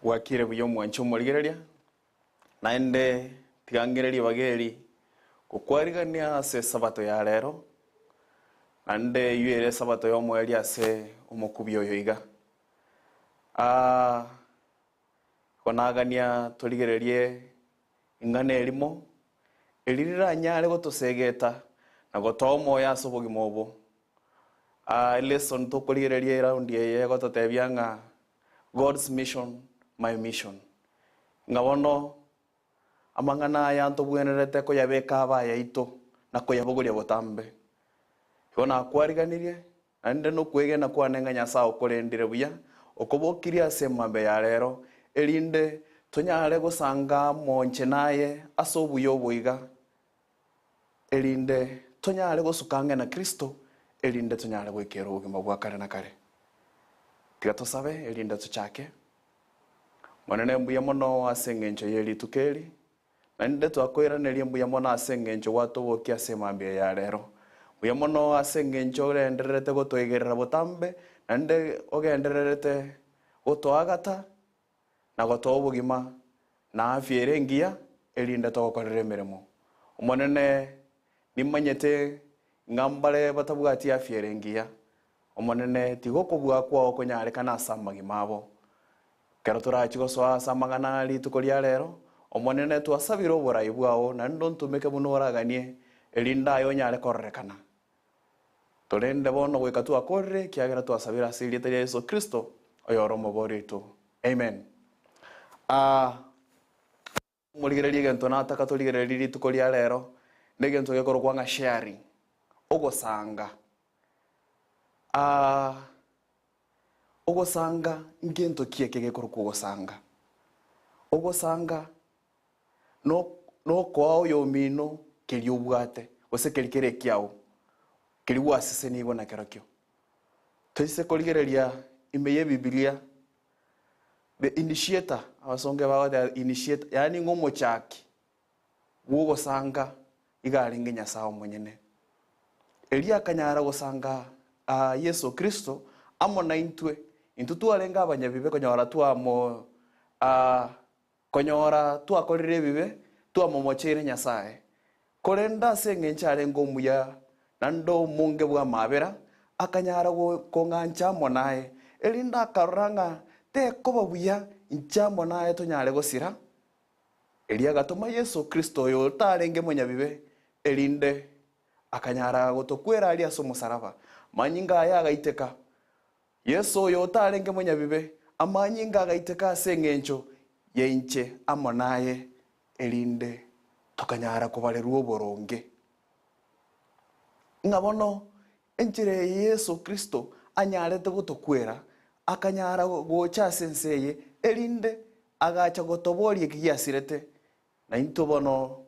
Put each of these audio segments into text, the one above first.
Wakire buyo mwancho murigereria naende tigangereria bageri gukwarigania ase sabato ya rero ande yuere sabato ya mweri ase omokubi oyo iga konagania turigererie ingane elimo elirira nyare gotosegeta na gotomo ya sobogimo obo lesson to kurigererie round ye gototebianga God's mission my mission ngabono amangana ya ntobwenerete ko yabeka abaya ito na ko yabogoria botambe yona kwariganirie ande no kwege na kwanenga nyasa okorendire buya okobokiria semambe ya rero elinde tonyare gusanga monche naye asobuyo boiga elinde tonyare gusukange na Kristo elinde tonyare gwikera ubugima bwa kare na kare tiga tusabe elinde tuchake monene mbuya mono asengencho yeli tukeri nande twakwiraneria mbuya mono asengencho watobokia semambe ya rero mbuya mono asengencho renderete gotwegerera botambe nande ogendererete gotwagata na gotobugima na afiere ngia elinde togokorera emirimo omonene nimanyete ngambare batabwati afiere ngia omonene tigokobwa kwao konyare kana samagima abo kero turachigo swa samagana litukoria rero omonene twasabira oborai bwao na ndontumeke buno oraganie elinda ayo nyare korrekana torende bono gweka twakorre kiagera twasabira asiriete ya Yesu Kristo oyoro moborito amen. Murigererie gento nataka turigererie litukoria rero ndegento gekorwa nga sharing ogosanga ogosanga ngento kieke gekorwa ogosanga no kwao yomino keliubwate ose kelikere kiao keliwasise nigo na kerokyo toise koligereria imeye Biblia the initiator abasonge bawa the initiator yani ngomochaki wogosanga igaringe Nyasaye mwenyene elia kanyara gosanga Yesu Kristo amona intwe intutwarenga abanyabibe konyora twamo konyora twakorire bibe twamomochere Nyasaye korenda sengenchare ngomuya nando munge bwa mabera akanyara kongancha monae elinda karanga te koba buya inchamo nae tonyare gosira elia gatoma Yesu Kristo yo tarenge monyabibe elinde akanyara gotokwera ali asomusaraba manyinga aya gaiteka Yesu yo tarenge monyabibe amanyinga gaiteka sengencho yeinche amonaye elinde tokanyara kubalerwa oboronge ngabono enchire Yesu Kristo anyarete gotokwera akanyara gocha senseye elinde agacha gotoborie kiasirete na intobono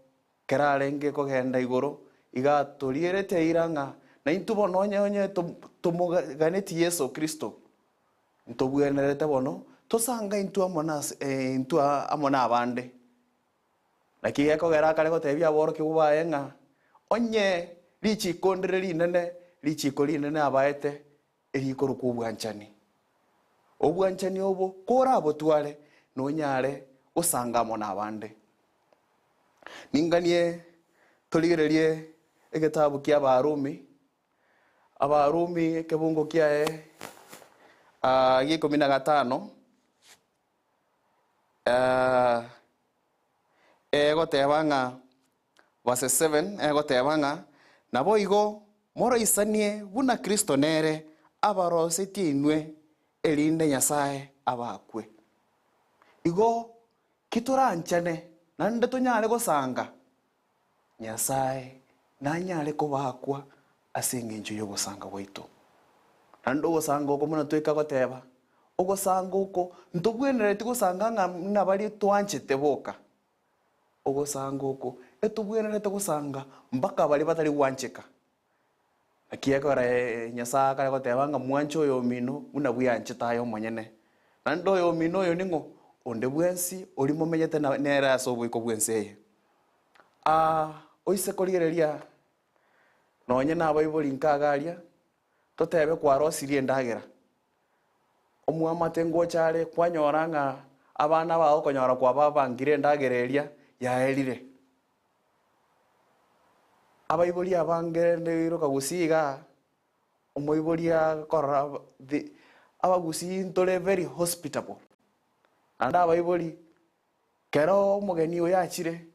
kerarenge kogenda igoro igatorierete iranga na intobono onye tomoganeti Yesu Kristo ntobwenerete bono tosanga intu amona abande nakiye kogera kare gotebia boro kigubaenga onye lichi kondereri nene lichi koli nene abaete erikoro kubwanchani obwanchani obo kora abotware nonyare osangamo nabande ninganie toligererie egetabu kia abarumi kebungo kiae giko 15 egotebanga verse 7 egotebanga nabo igo moro isanie buna Kristo nere abaroseti inwe elinde Nyasaye abakwe igo kituranchane nande tonyare gosanga Nyasaye nanyare kobakwa asengenjo yo gosanga goito nando gosanga uko muna twika goteba ogosanga uko ntobwenerete gosanga na bari twanchete boka ogosanga uko etubwenerete gosanga mpaka bari batari wancheka akiekora Nyasaye kare gotebanga mwancho yo mino una bwiancheta yo mwenyene nando yo mino yo ningo onde bwensi olimo menyete na nera asobo iko bwenseye oise koligereria nonye na Bible nkagaria totebe kwaro sirie ndagera omwamate ngochare kwanyoranga abana bao konyora kwa babangire ndagereria yaerire abaibori abangere ndiroka gusiga omoiboria korra abagusi ntore very hospitable anda abaibori kero mugeni oyo achire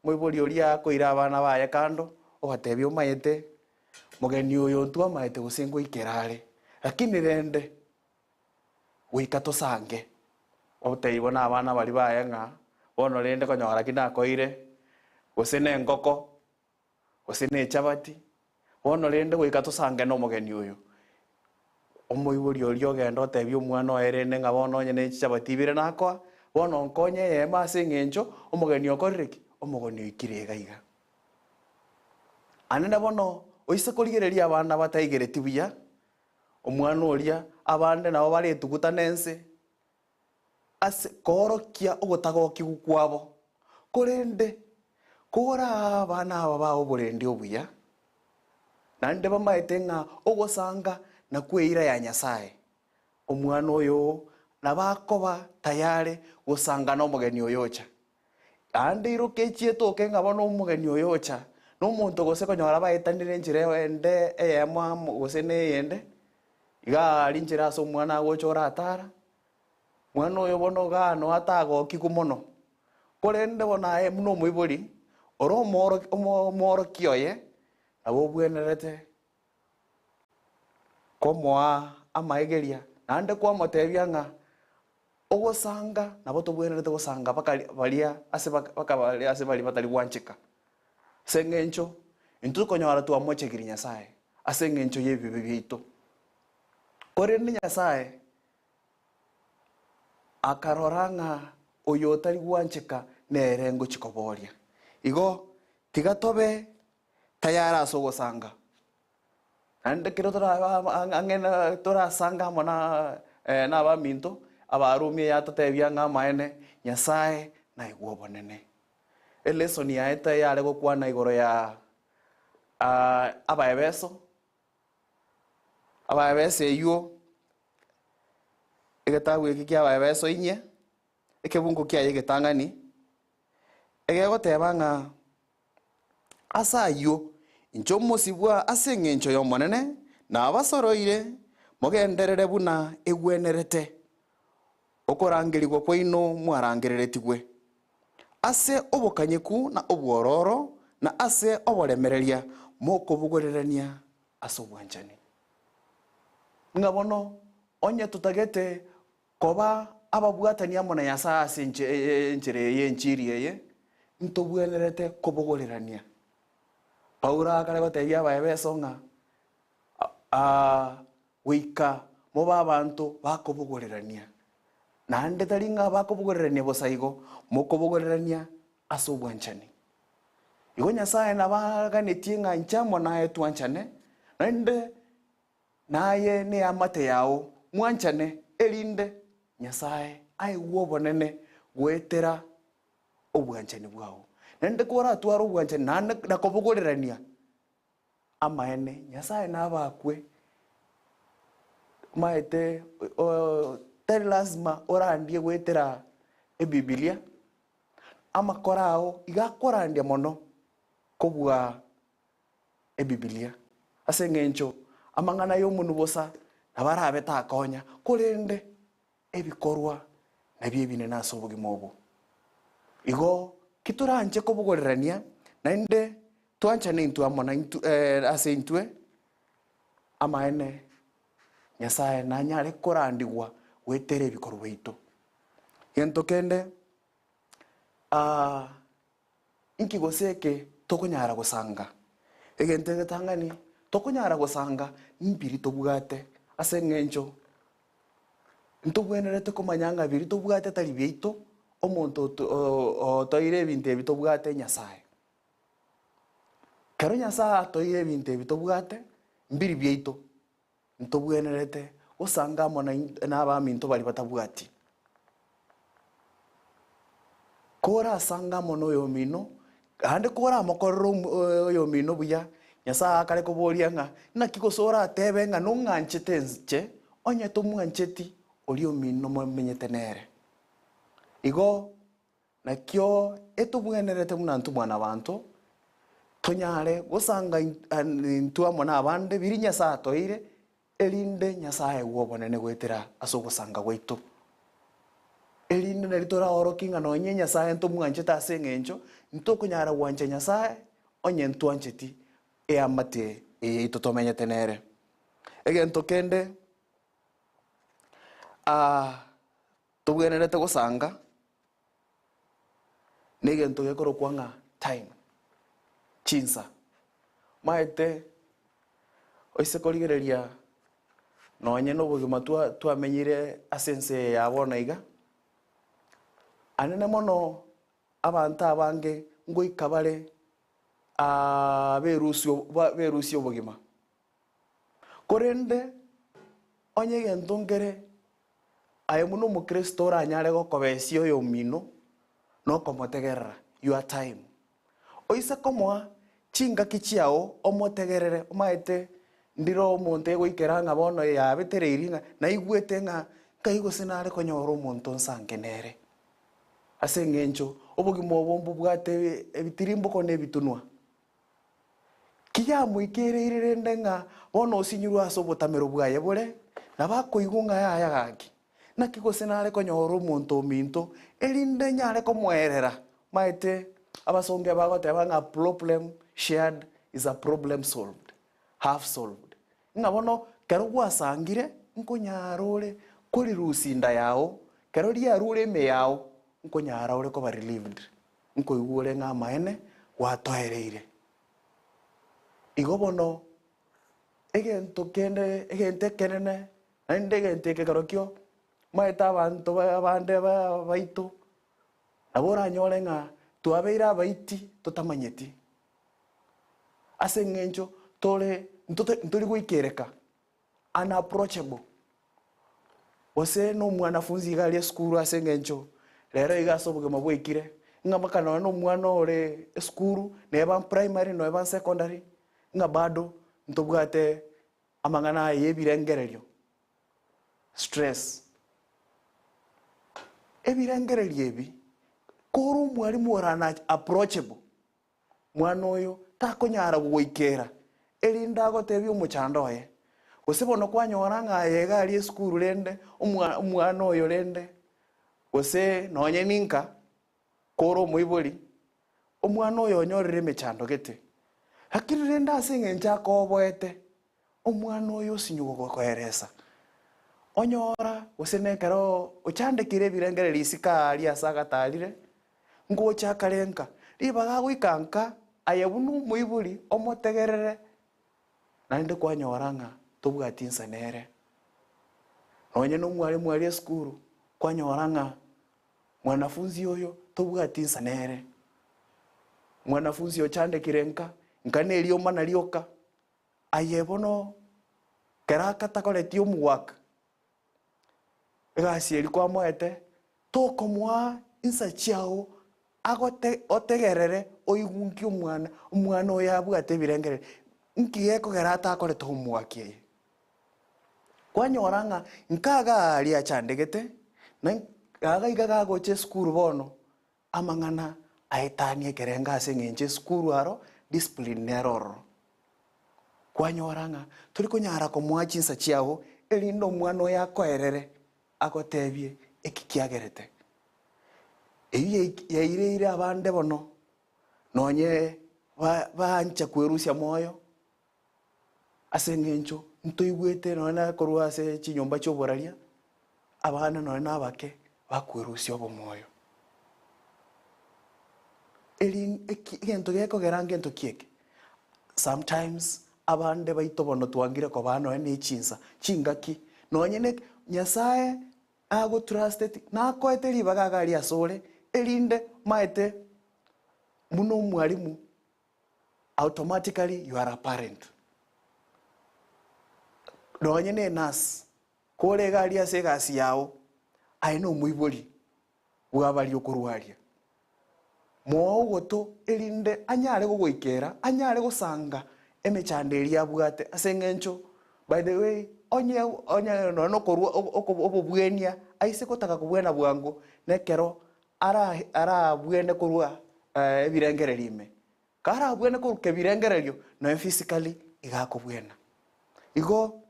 moibori oria koira abana baye kando ogatebia omayete mugeni oyo ntwa maete gusingo ikerare lakini rende wika tosange oteibona abana bari baye ng'a bono rende konyora kina koire gusene ngoko gusene chabati bono rende wika tosange no mugeni oyo omoibori orio genda otebia omwana oerene ng'a bono onye ne chabati bire nakoa bono nkonye yema ase eng'encho omogeni okorereki omogeni oikire gaiga anene bono oise korigereria abana bataigereti buya omwana oria abande nabo baretuguta nense ase korokia ogotagoki kwabo korende kora abana aba bao borende obuya nande bamaete ng'a ogosanga na kweira ya Nyasaye omwana oyo nabakoba tayare gosanga no mugeni oyocha ande iroke chieto ng'a bono omogeni oyocha no muntu gose konyora baetanire njire wende eyema gose ne yende iga linjira aso mwana agochora atara mwana oyo bono gano atagoki kumono korende bona muno moibori oro moro kioye abo bwenerete komoa amaigeria nande kwa motebia ng'a ogosanga nabo tobwenerete gosanga balia ase bakabalia ase bali batari gwanchika sengencho intu konyora tu amochegiri Nyasaye ase ngencho yebibe bito korende Nyasaye akaroranga oyo tari gwanchika nerengo chikoboria igo tigatobe tayara aso gosanga ande kiro tora angena tora sanga mona na ba minto abarumie yatatebia ng'a maene Nyasaye na igwo bonene elesoni yaeta yare gokwana igoro ya abaebeso eyo egetabu eki kia abaebeso inye ekebungo kia yegetangani egegoteba ng'a asayo incho mosibwa ase eng'encho ya omonene na abasoroire mogenderere buna egwenerete okorangerigwa kwaino mwarangereretigwe ase obokanyeku na obwororo na ase oboremereria mokobugorerania ase obwanchani ng'a bono onye tutagete koba ababwatania mona Nyasaye ase enchire y'enchiri eye ntobwenerete kobogorerania Paulo akare gotebia abaebeso ng'a wika moba abantu bakobogorerania nande tari ng'a bakobogorerania bosaigo mokobogorerania ase obwanchani igo Nyasaye nabaganetie ng'a nchamo naye twanchane nande naye ne amate yao mwanchane erinde Nyasaye aigwo bonene gwetera obwanchani bwao nande kora atwara obwanchani na kobogorerania amaene Nyasaye nabakwe maete tari lazima orandie gwetera ebibilia amakorao igakorandia mono kobwa ebibilia ase ng'encho amang'ana y'omunu bosa nabarabe takonya korende ebikorwa nabio ebinene ase obogima obo igo kitoranche kobogorerania naende twanchane intwe amona ase intwe amaene Nyasaye nanyare korandigwa wetere ebikorwa baitu gento kende inkigoseke tokonyara gosanga egento egetang'ani tokonyara gosanga mbiri tobwate ase eng'encho ntobwenerete komanya ng'a biri tobwate tari biaito omonto otoire ebinto ebi tobwate Nyasaye kero Nyasaye toire ebinto ebi tobwate mbiri biaito ntobwenerete osanga mona n'abaminto bari batabwati kora asanga mono oyo mino ande kora amokorero oyo mino buya Nyasaye akare koboria ng'a nakigosora atebe ng'a nong'anchete nche onye tomwancheti oli omino momenyete nere Igo nakio etubwenerete muna ntu mwana bantu tonyare gusanga intu amo na abande biri Nyasaye atoire erinde Nyasaye gwobonene gwetera aso gusanga gwaitu erinde neritora orokinga nonye Nyasaye ntu mwancheta ase ng'encho ntu kunyara gwancha Nyasaye onye ntu ancheti amate itotomenyete nere egento kende tubwenerete gusanga negento gekoro kwanga time chinsa maete oise korigereria nonye no bugima twamenyire asense yabona iga anene mono abantu abange ngoikabare berusio obogima korende onye gento ngere aye muno mukristo oranyare gokobesio oyo mino nokomotegerera your time oise komoa chingaki chiao omotegerere omaete ndiro omonto egoikera ng'a bono yabetereiri ng'a naigwete ng'a nkaigo sinare konyora omonto nsange nere ase eng'encho obogima obo mbobwate ebitirimbuko na ebitunwa kiyamoikereire rende ng'a bono osinyurwa ase obotamero bwaye bore nabakoigwa ng'a yaya gaki naki gose nare konyora omonto ominto erinde nyare komoerera maete abasonge bagoteba ng'a problem shared is a problem solved half solved ng'a bono kero gwasangire nkonyara ore kori rusinda yao kero riarure eme yao nkonyara ore koba relieved nkoigwa ore ng'a maene gwatoereire igo bono egento kende egente kenene naende egente kekarokio maeta abantu abande baito abora nyore ng'a twabeire abaiti totamanyeti ase ng'encho ntori goikereka unapproachable ose no mwanafunzi iga aria skuru ase ng'encho rero iga ase obogima bwaikire ng'a makana no mwana ore skuru neba primary neba secondary ng'a bado ntobwate amang'ana yebirengererio stress ebirengererio ebi koro mwarimu orana approachable mwana oyo takonyara gwoikera erinda agotebia omochando oye gose bono kwanyora ng'a yega ari eskuru rende omwana oyo rende gose nonye ninka koro omoibori omwana oyo onyorire emechando gete lakini rende ase eng'encho akoboete omwana oyo osinyugo gokoeresa onyora gose nekero ochandekire ebirengereri isika ari ase agatarire ngochaka renka ribaga goikanka ayebunu omoibori omotegerere naende kwanyora ng'a tobwati nsa nere nonye no mwarimu ari eskuru kwanyora ng'a mwanafunzi oyo tobwati nsa nere mwanafunzi ochandekire nka neri omana rioka ayebono keraka takoreti omwaka egasi eri kwamoete tokomwa insa chiao otegerere oigunki omwana oyo abwate ebirengereri nkigekogera atakoreta omwaki eye kwanyora ng'a nkaga ari achandegete na gaga iga gagocha eskuru bono amang'ana aetania ekerenga ase eng'encho eskuru aro discipline neroro kwanyora ng'a tori konyara komwa chinsa chiao erinde omwana oyo akoerere agotebie eki kiagerete eyi yaireire abande bono nonye bancha kwerusia moyo ase eng'encho ntoigwete nonye korwa ase chinyomba chioboraria abana nonye nabake bakwerusia obomoyo egento gekogera ngento kieke sometimes abande baito bono twangire koba nonye na echinsa chingaki nonye Nyasaye ago trusted nakoete ribaga gari asore erinde maete muno mwarimu automatically you are a parent nonye ne nurse kore gari ase gasi yao aino muibori bwabari okurwaria mo goto erinde anyare gogoikera anyare gosanga emechanderi abwate ase ng'encho by the way onye no korwa obobwenia aise kotaka kubwena bwangu nekero ara bwene kurwa ebirengereri ime kara bwene kuruke birengererio no physically igakubwena igo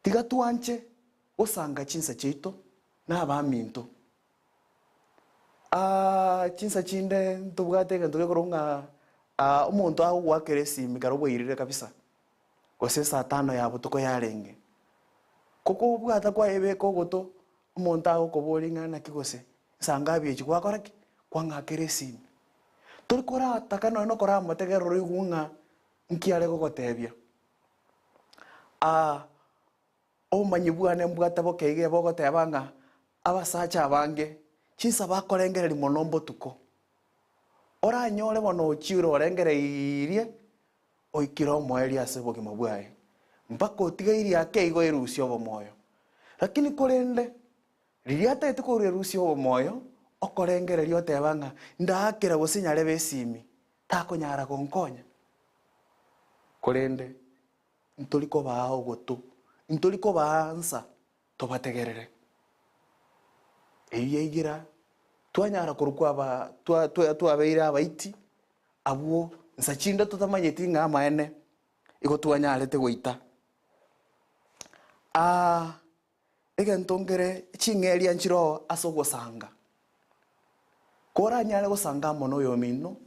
tiga tuanche usanga chinsa chito na baminto chinsa chinde ntubwate gantu gekorunga umuntu aho wakeresi mikaro bwirire kabisa gose saa 5 ya butuko yarenge koko bwata kwa ebe kogoto umuntu aho koboringa na kigose sanga byechi kwakoraki kwangakeresi turikora takano no kora mategero igunga nkiare gogotebia o manyibwane mbwata bokeige bogotebanga abasacha abange chisa bakorengereri monombo tuko ora nyore bono chiro orengereirie oikiro moeri ase bogima bwae mpaka otigairie akeigo erusio bomoyo lakini korende ririata etukore erusio bomoyo okorengererio tebanga ndakera gosinyare besimi takonyara gonkonya korende ntoliko bao goto ntoliko baansa tobategerere eyigira twanyara kurukwa ba twabeira abaiti abuo nsachinda tutamanyeti nga maene igo twanyarete goita ege ntongere chingeria nchiro asogosanga kora nyale gosanga mono yomino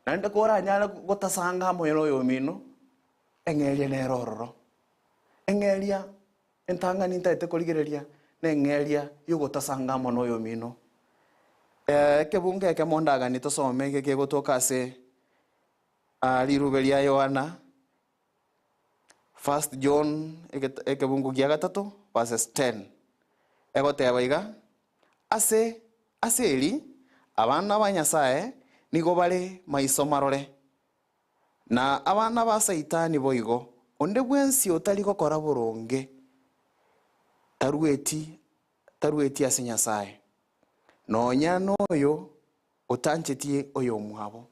nande kora nyale gotasanga mono yomino engeria nerororo engeria entanga nintete koligereria nengeria yugotasanga mono yomino kebunge kemondaga nitosome kegotoka ase liruberia Yohana 1 John ekebungu gia 3 verses 10 egoteba iga ase eri abana ba Nyasaye nigo bari maiso marore na abana ba Saitani boigo onde bwensi otari gokora boronge tarueti ase Nyasaye nonya noyo otanchetie oyo mwabo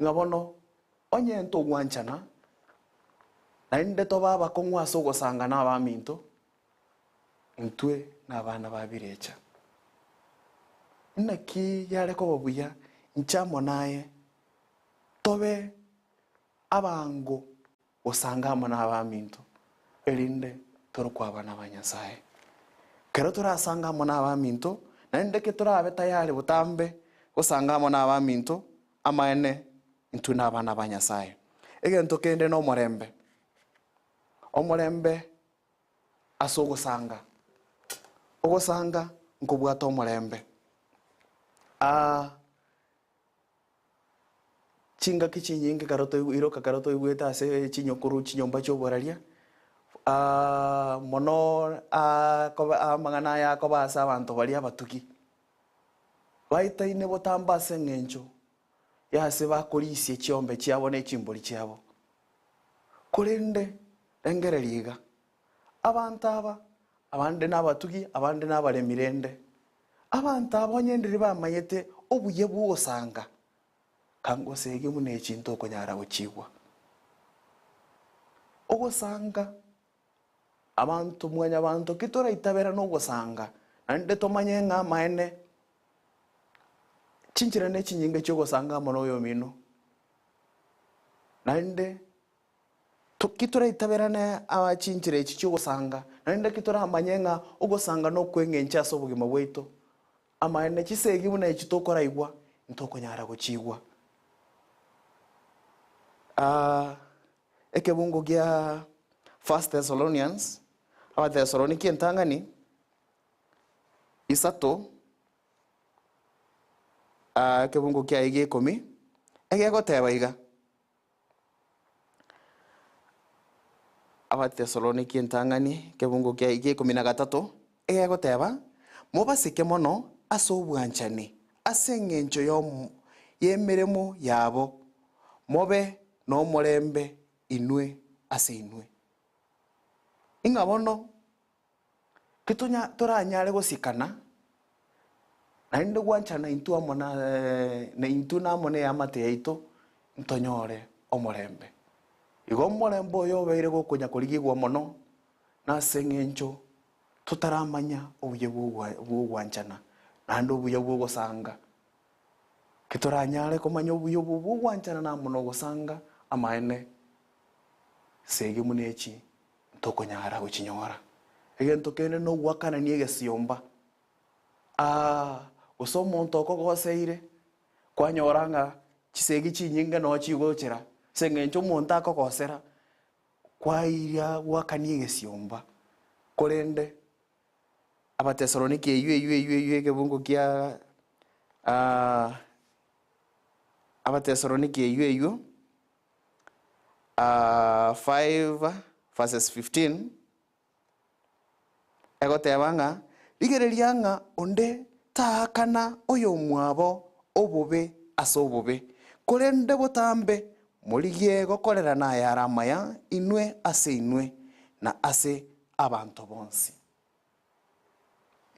ngabono onye nto gwanchana na inde to baba kongwa sogo sanga na ba minto ntwe na bana babirecha naki yare ko babuya nchamo naye tobe abango osanga na ba minto elinde torokwa bana ba Nyasaye kero turasanga na ba minto na ndeke turabe tayari butambe osanga na ba minto amaene ntuna bana ba Nyasaye egento kende no omorembe asogosanga ogosanga nkobwata omorembe chinga kichinyinge karoto iroka karoto igweta ase chinyokuru chinyomba choboraria mono mangana ya kobasa abantu bari abatugi baitaine botamba ase ng'encho yase bakorisie chiombe chiabo ne chimbori chiabo korende engereriga abantu aba abande n'abatugi abande n'abaremirende abantu abonyendere bamayete obuye bwosanga kango sege mune chinto konyara guchigwa ogosanga abantu mwanya abantu kitora itabera no gosanga ande tomanye nga maene chinchira ne chinyinge cyo gosanga mono yo mino nande kitora itabera ne abachinchira iki cyo gosanga nande kitora amanye nga ogosanga no kwengencha so bugima bweito amaene chisegi mune chitokora igwa ntoko nyara guchigwa ekebungo gya 1 Thessalonians aba Thessaloniki entangani isato kebungo kya ige 10 egegoteba iga aba Thessaloniki entangani kebungo kya ige 13 egegoteba mubasike mono asobwanchani aseng'encho yemeremo yabo mobe no morembe inwe ase inwe ingabono kitunya toranyare gosikana na inde gwanchana intu amona na intu na mone ya mate yaito ntonyore omorembe igo morembo yo beire gokunya kurigigwa mono na seng'encho tutaramanya obuye bugwanchana nando buya bwo gusanga kitoranyare komanya buyo bwo gwanchana na muno gusanga amaene sege munechi ntokonyara guchinyora egento kene no gwakana ni egesiomba usomo ntoko goseire kwanyoranga chisegi chinyinga no chigochera sengencho monta akogosera kwairia gwakanie egesiomba korende abatesaloniki eyu ekebungo kia abatesaloniki eyu 5 verses 15 egotebanga rigereria ng'a onde taakana oyo mwabo obobe ase obobe korende botambe morigie gokorera naye aramaya inwe ase inwe na ase abantu bonsi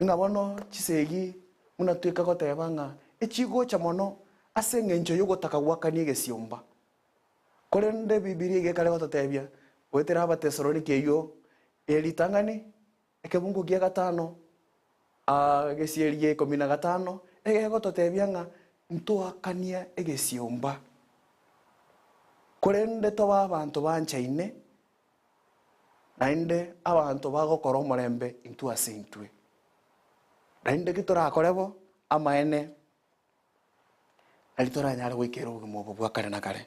ngabono chisegi munatweka gotebanga echigo cha mono ase ng'encho yogotaka gwakania egesiomba korende bibilia igekare gototebia gwetera abatesaloniki eyo eritang'ani ekebungo gia 5 gesierie 15 egegototebia ng'a ntwakania egesiomba korende toba abantu banchaine naende abantu bagokora omorembe intwe ase intwe naende gitorakorebo amaene alitoranyare goikera obogima obo bwa kare na kare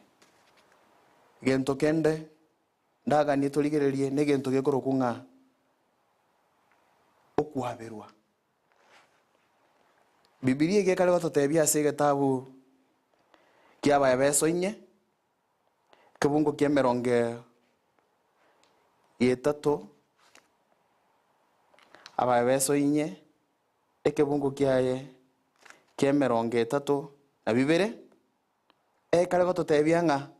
gento kende ndaganie torigererie ne gento gekoroku ng'a okwaberwa bibilia igekare gototebia ase egetabu kia Abaefeso 4 kebungo kia 3 Abaefeso 4 ekebungo kiaye kia 32 ekare gototebia ng'a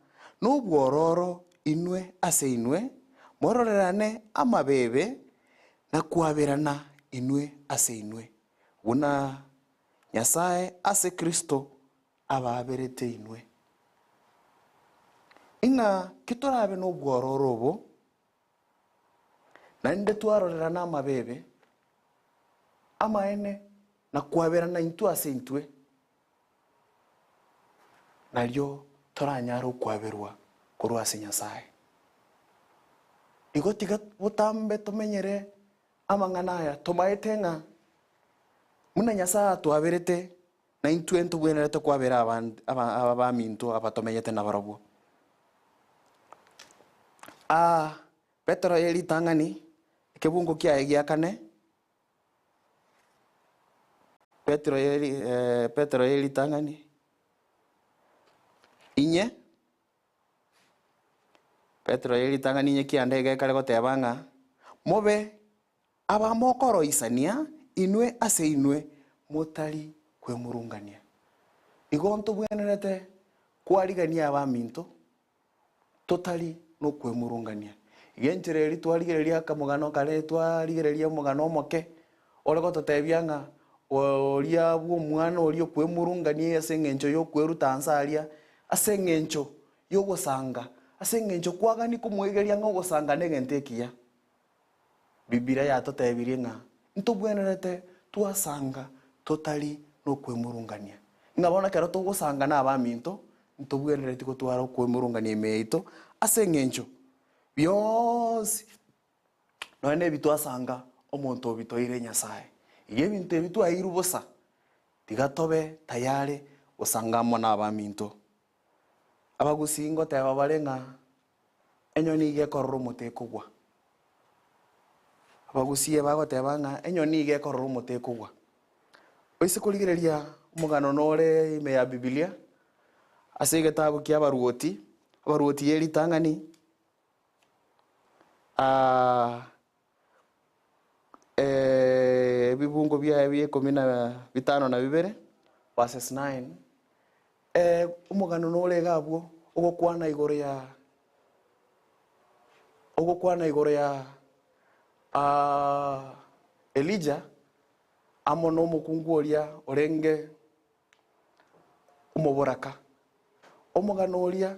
nobwororo inwe ase inwe mororerane amabebe na kwaberana inwe ase inwe buna Nyasaye ase Kristo ababerete inwe ing'a kitorabe nobwororo obo naende twarorerana amabebe amaene na kwaberana intwe ase intwe nario toranyara okwaberwa korwa ase Nyasaye igo tiga botambe tomenyere amang'ana aya tomaete ng'a muna Nyasaye twaberete na intwe ntobwenerete kwabera abaminto abatomenyete na barabwo Petero eritang'ani ekebungo kiaye gia 4 Petero eritang'ani inye Petero eritang'ani inye kiande gekare goteba ng'a mobe abamokoroisania inwe ase inwe motari kwemurungania igo ntobwenerete kwarigania abaminto totari no kwemurungania igenchera eri twarigereria akamugano kare twarigereria omugano omoke ore gototebia ng'a oria bwa omwana oria okwemurungania ase eng'encho ya okweruta nsaria ase eng'encho yogosanga ase eng'encho kwagani komoigeria ng'a ogosanga na egento ekiya bibilia yatotebirie ng'a ntobwenerete twasanga totari no kwemurungania ng'a bono kero togosanga na abaminto ntobwenereti gotwara okwemurungania emeito ase eng'encho bionsi noene ebi twasanga omonto obitoire Nyasaye iga ebinto ebi twairu bosa tiga tobe tayare gosangamo na abaminto abagusi ngoteba bare ng'a enyoni igekorora omote ekogwa abagusi bagoteba ng'a enyoni igekorora omote ekogwa oise korigereria omogano nore ime ya Bibilia ase egetabu kia Abaruoti eritang'ani ebibungo bia 15 verses 9 omogano nore gabwo ogokwana igoro ya Elijah amo no omokungu oria orenge omoboraka omogano oria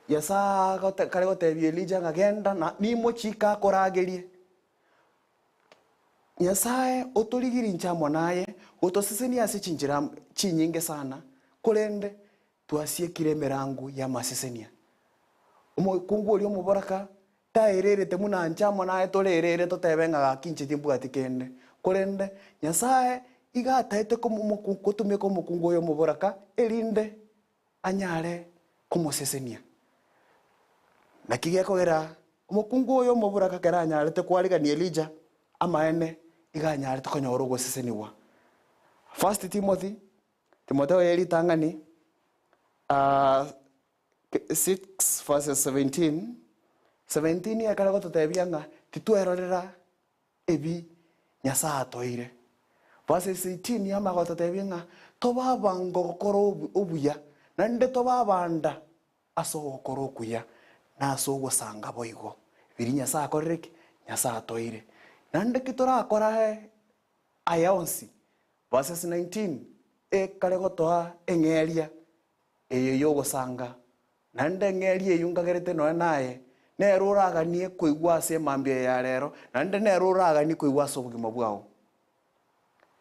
Nyasaye kare gotebia Elijah ng'agenda na nimochika akoragerie Nyasaye otorigiri nchamo naye gotosesenia ase chinjira chinyinge sana kurende twasiekire mirango ya masesenia. Omokungu ori omoboraka taererete muna nchamo naye torerere totebenga kinche timbwati kende kurende Nyasaye igataete kotumeka omokungu oyo omoboraka erinde anyare komosesenia. Naki gekogera omokungu oyo omoboraka kera anyarete kwarigania Elija amaene iganyarete konyora ogoseseniwa. 1 Timothy Timotheo eritang'ani 6 verses 17 yakara gototebia ng'a titwerorera ebi Nyasaye atoire. Verses 18 yama gototebia ng'a tobabanga gokora obuya nande tobabanda ase ogokora okuya na ase ogosanga boigo biri Nyasaye akorereki Nyasaye atoire nande kitorakora ayonsi. Verses 19 ekare gotoa eng'eria eyo yogosanga nande eng'eria eyungagerete noe naye nero oraganie koigwa ase emambia ya rero nande nero oraganie koigwa ase obogima bwao.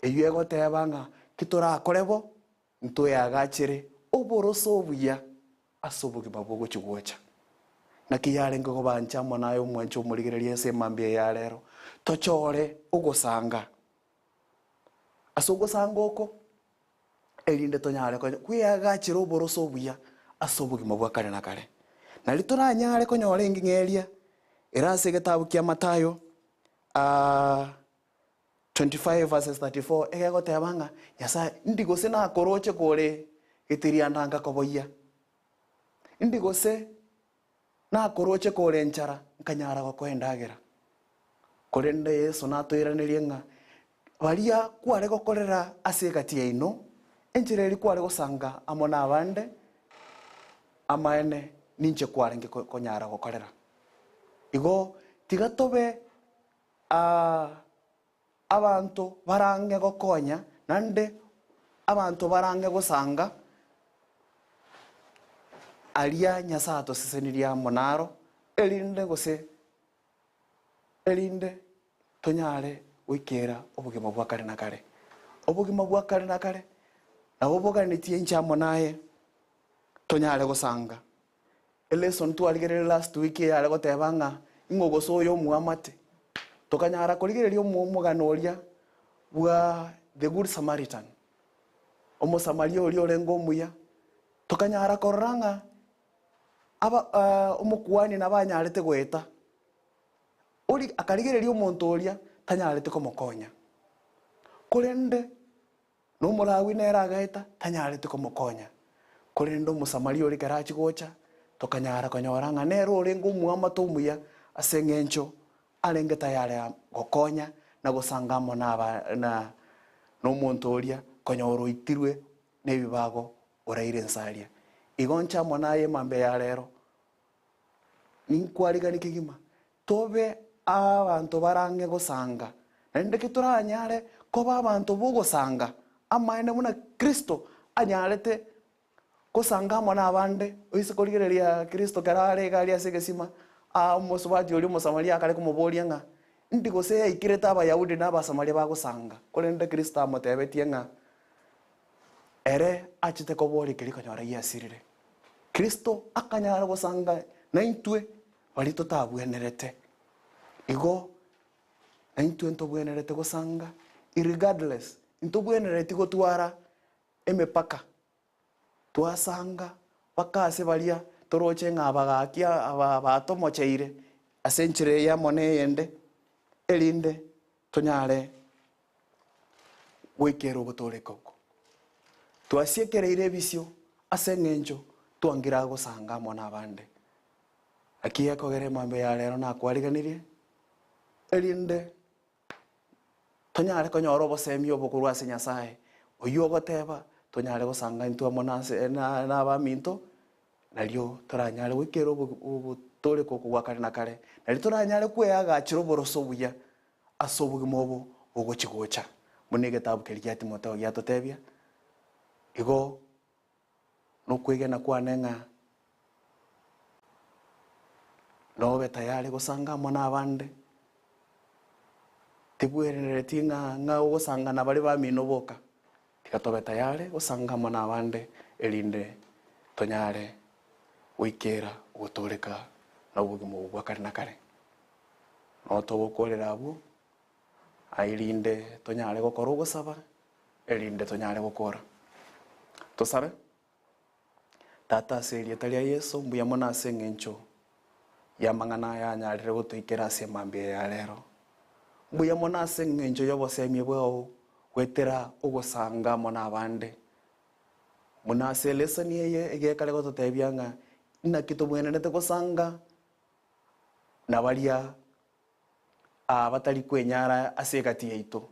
Eyo egoteba ng'a kitorakorebo ntoyagachere oboroso obuya ase obogima bwogochigwocha naki yarenge gobanchamo naye omwancho omorigereria ase emambia ya rero tochore ogosanga ase ogosanga oko erinde tonyare kwiyagachira oboroso obuya ase obogima bwa kare na kare. Nari toranyare konyora eng'eria erase egetabu kia Matayo 25 verses 34 egegoteba ng'a Nyasaye ndigose nakoroche kore getiria ndanga koboia ndigose nakoroche kore nchara nkanyara gokoa endagera korende Yesu natoiranerie ng'a baria kware gokorera ase egati yaino enchera eri kware gosanga amo na abande amaene ninche kwarenge konyara gokorera. Igo tiga tobe abantu barange gokonya nande abantu barange gosanga aria Nyasaye atoseseniria monaro erinde gose erinde tonyare goikera obogima bwa kare na kare. Obogima bwa kare na kare nabo boganitie nchamo naye tonyare gosanga. Eleson twarigerere last week yare goteba ng'a ing'ogoso oyo omuamate tokanyara korigereria omugano oria bwa the good Samaritan omosamaria oria orenga omuya tokanyara korora ng'a omokuani nabanyarete goeta ori akarigereria omonto oria tanyarete komokonya korende nomolawi nera agaeta tanyarete komokonya korende omosamaria ori kerachi gocha tokanyara konyora ng'a nero orenga omuamate omuya ase eng'encho arenge tayare gokonya na gosanga amo na nomonto oria konyora oitirwe nebibago oraire nsaria. Igo nchamo naye emambe ya rero ninkwariga kigima tobe abantu barange gosanga nende kituranyare koba abantu bogosanga amaene muna Kristo anyarete gosanga amo na abande oise korigereria Kristo karare gari ase gesima omosubati ori omosamaria akare komoboria ng'a ndigose yaikirete abayahudi na abasamaria bagosanga korende Kristo amotebetie ng'a ere achete kobori keri konyora yasirire Kristo akanyara gosanga naintwe bari totabwenerete. Igo naintwe ntobwenerete gosanga irregardless ntobwenerete gotwara emepaka twasanga bakase baria toroche ng'a bagakia abatomocheire ase enchire ya mone yende erinde tonyare goikera ogotoleka oko twasiekereire ebisio ase eng'encho twangira gosanga amo na abande. Aki ekogera emambe ya rero nakwariganirie erinde tonyare konyora obosemi obokorwa ase Nyasaye oywo ogoteba tonyare gosanga intwe amo na abaminto nario toranyare goikera obotoleka oko gwa kare na kare nario toranyare kweyagachira oboroso obuya ase obogima obo ogochigocha muna egetabu keri gia Timotheo giatotebia. Igo nokwegena kwane ng'a nobe tayari gosanga amo na abande tibwerereti ng'a ugusangana bari bamino boka tiga tobe tayari gusangamo na abande erinde tonyare goikera ogotoreka na obogima bwa kare na kare no togokorera abo airinde tonyare gokora ogosaba erinde tonyare gokora tosabe tata ase erieta ria Yesu mbuya mono ase eng'encho ya amang'ana yanyarire gotoikera ase emambia ya rero mbuya mono ase eng'encho ya obosemi bwao gwetera ogosanga mono abande muna ase lesson eye egekare gototebia ng'a naki tobwenerete gosanga na baria batari kwenyara ase egati yaito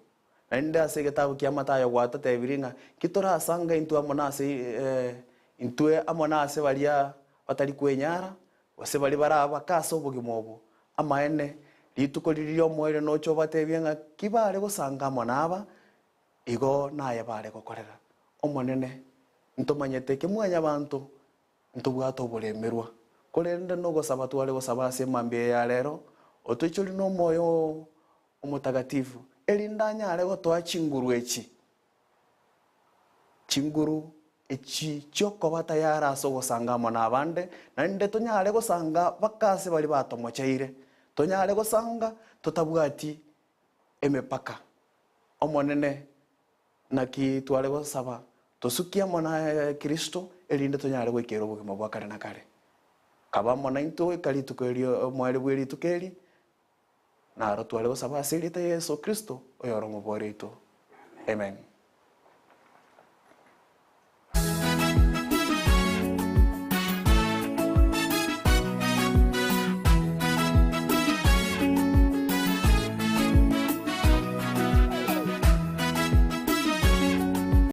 naende ase egetabu kia Matayo gwatotebirie ng'a kitorasanga intwe amo nase intwe amo nase baria batari kwenyara gose bari barabaka ase obogima obo amaene rituko riria omoire nocho batebia ng'a kibare gosanga amo naba igo naye bare gokorera omonene ntomanyete kimwanya bantu ntobwata oboremerwa korende no gosaba tware gosaba ase mambia ya rero otoichori no moyo omotagatifu erindanyare gotoa chinguru echi chinguru echi chiokoba tayari ase ogosanga amo na abande naende tonyare gosanga bakase bari batomocheire tonyare gosanga totabwati emepaka omonene naki tware gosaba tosukia mona Kristo erinde tonyare goikera obogima bwa kare na kare kaba mona into ekarituko erio mwari bweri tukeri naro tware gosaba ase erieta Yesu Kristo oyoro mobore ito amen.